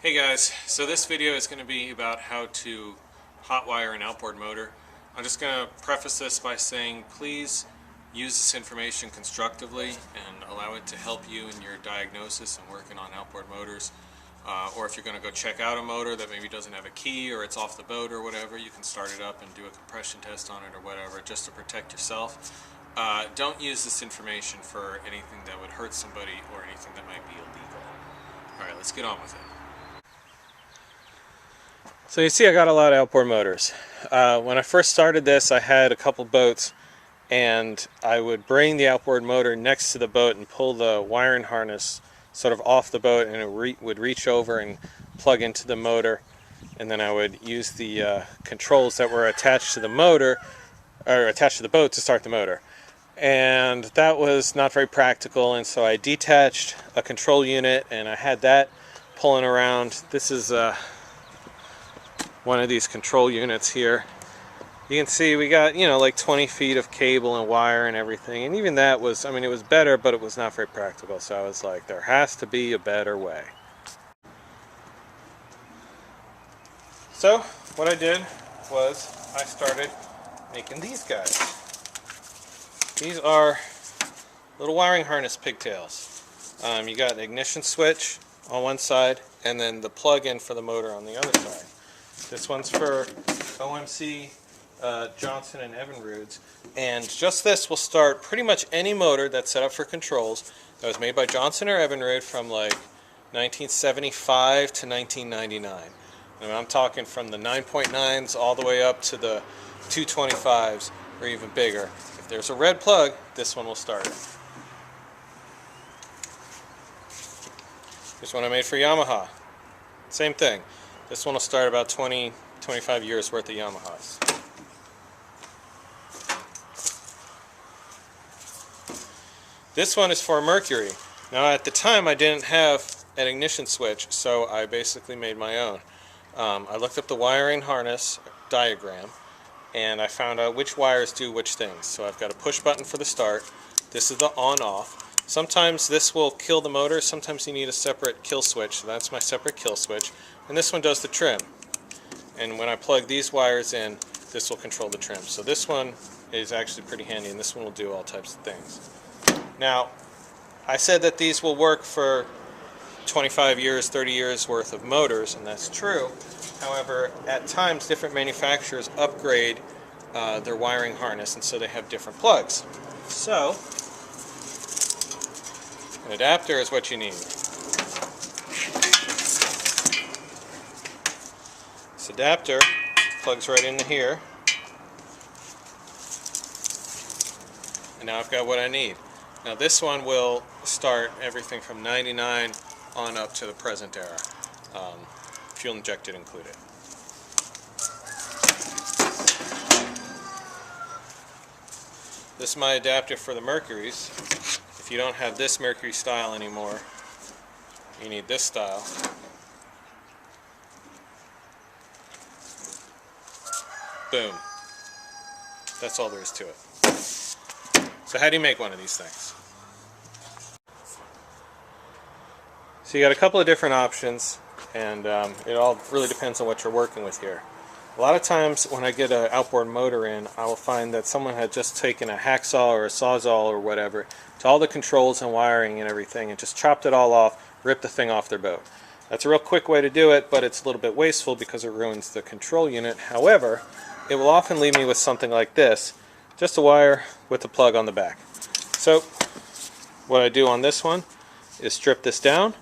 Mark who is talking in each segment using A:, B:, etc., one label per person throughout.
A: Hey guys, so this video is going to be about how to hotwire an outboard motor. I'm just going to preface this by saying please use this information constructively and allow it to help you in your diagnosis and working on outboard motors. Or if you're going to go check out a motor that maybe doesn't have a key or it's off the boat or whatever, you can start it up and do a compression test on it or whatever just to protect yourself. Don't use this information for anything that would hurt somebody or anything that might be illegal. Alright, let's get on with it. So you see I got a lot of outboard motors. When I first started this I had a couple boats and I would bring the outboard motor next to the boat and pull the wiring harness sort of off the boat, and it would reach over and plug into the motor, and then I would use the controls that were attached to the motor or attached to the boat to start the motor. And that was not very practical, and so I detached a control unit and I had that pulling around. This is one of these control units here. You can see we got, like 20 feet of cable and wire and everything, and even that was, it was better, but it was not very practical, so I was like, there has to be a better way. So what I did was I started making these guys. These are little wiring harness pigtails. You got an ignition switch on one side and then the plug-in for the motor on the other side. This one's for OMC, Johnson and Evinrude's, and just this will start pretty much any motor that's set up for controls that was made by Johnson or Evinrude from like 1975 to 1999. I'm talking from the 9.9s all the way up to the 225s or even bigger. If there's a red plug, this one will start it. Here's one I made for Yamaha. Same thing. This one will start about 20-25 years worth of Yamahas. This one is for Mercury. Now at the time I didn't have an ignition switch, so I basically made my own. I looked up the wiring harness diagram and I found out which wires do which things. So I've got a push button for the start. This is the on-off. Sometimes this will kill the motor, sometimes you need a separate kill switch, so that's my separate kill switch. And this one does the trim. And when I plug these wires in, this will control the trim. So this one is actually pretty handy, and this one will do all types of things. Now, I said that these will work for 25 years, 30 years worth of motors, and that's true. However, at times different manufacturers upgrade their wiring harness, and so they have different plugs. So, an adapter is what you need. This adapter plugs right into here, and now I've got what I need. Now this one will start everything from 99 on up to the present era, fuel injected included. This is my adapter for the Mercuries. If you don't have this Mercury style anymore, you need this style. Boom. That's all there is to it. So how do you make one of these things? So you got a couple of different options, and it all really depends on what you're working with here. A lot of times when I get an outboard motor in, I will find that someone had just taken a hacksaw or a sawzall or whatever to all the controls and wiring and everything and just chopped it all off, ripped the thing off their boat. That's a real quick way to do it, but it's a little bit wasteful because it ruins the control unit. However, it will often leave me with something like this, just a wire with the plug on the back. So what I do on this one is strip this down.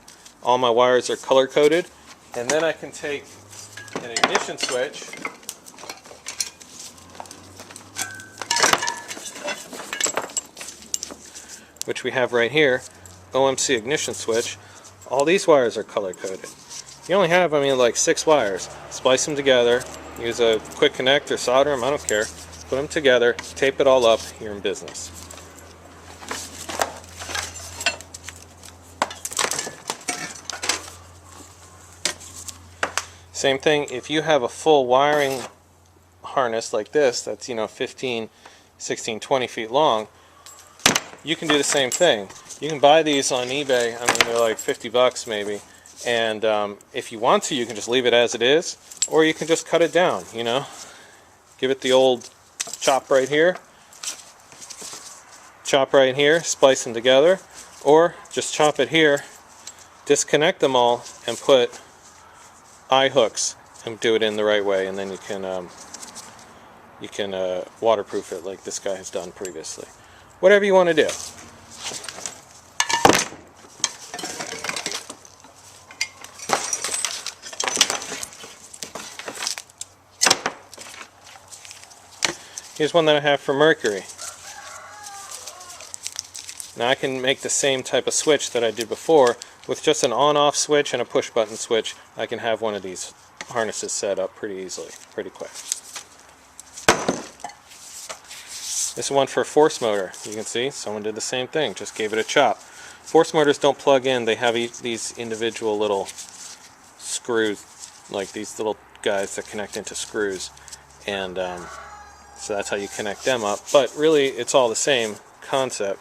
A: All my wires are color coded, and then I can take an ignition switch which we have right here, OMC ignition switch. All these wires are color coded. You only have, like 6 wires. Splice them together, use a quick connect or solder them, I don't care. Put them together, tape it all up, you're in business. Same thing, if you have a full wiring harness like this, that's 15, 16, 20 feet long, you can do the same thing. You can buy these on eBay, they're like $50 maybe, And if you want to, you can just leave it as it is, or you can just cut it down, you know. Give it the old chop right here, splice them together, or just chop it here, disconnect them all, and put eye hooks and do it in the right way, and then you can waterproof it like this guy has done previously. Whatever you want to do. Here's one that I have for Mercury. Now I can make the same type of switch that I did before with just an on-off switch and a push button switch. I can have one of these harnesses set up pretty easily, pretty quick. This is one for a force motor. You can see someone did the same thing, just gave it a chop. Force motors don't plug in, they have these individual little screws, like these little guys that connect into screws, and so that's how you connect them up. But really, it's all the same concept.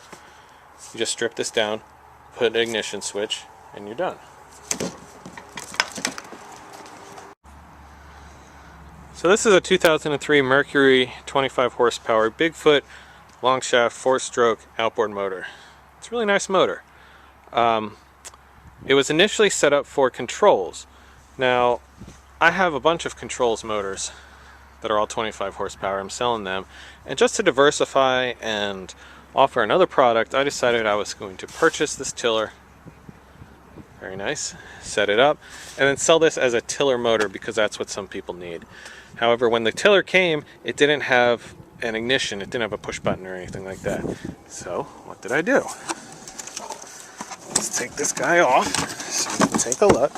A: You just strip this down, put an ignition switch, and you're done. So this is a 2003 Mercury 25 horsepower Bigfoot long shaft 4-stroke outboard motor. It's a really nice motor. It was initially set up for controls. Now, I have a bunch of controls motors that are all 25 horsepower. I'm selling them, and just to diversify and offer another product, I decided I was going to purchase this tiller. Very nice. Set it up, and then sell this as a tiller motor because that's what some people need. However, when the tiller came, it didn't have an ignition. It didn't have a push button or anything like that. So, what did I do? Let's take this guy off so you can take a look.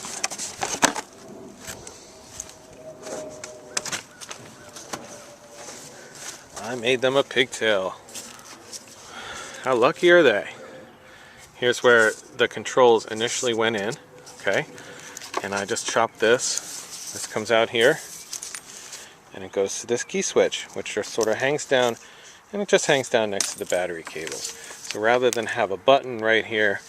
A: I made them a pigtail. How lucky are they? Here's where the controls initially went in, okay? And I just chopped this. This comes out here, and it goes to this key switch, which just sort of hangs down, and it just hangs down next to the battery cables. So rather than have a button right here,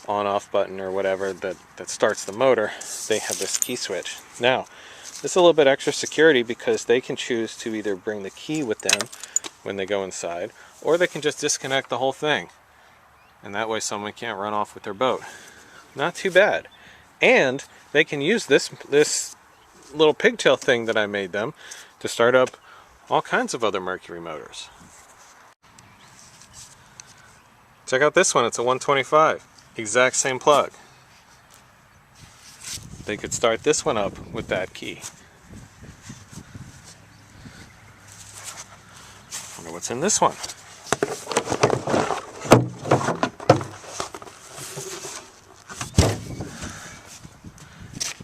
A: on-off button or whatever that starts the motor, they have this key switch. Now, this is a little bit extra security because they can choose to either bring the key with them when they go inside, or they can just disconnect the whole thing, and that way someone can't run off with their boat. Not too bad. And they can use this little pigtail thing that I made them to start up all kinds of other Mercury motors. Check out this one. It's a 125, exact same plug. They could start this one up with that key. Wonder what's in this one.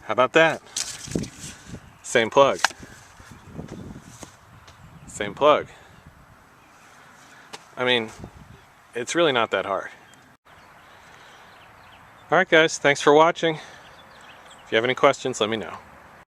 A: How about that? Same plug. Same plug. I mean, it's really not that hard. Alright guys, thanks for watching. If you have any questions, let me know.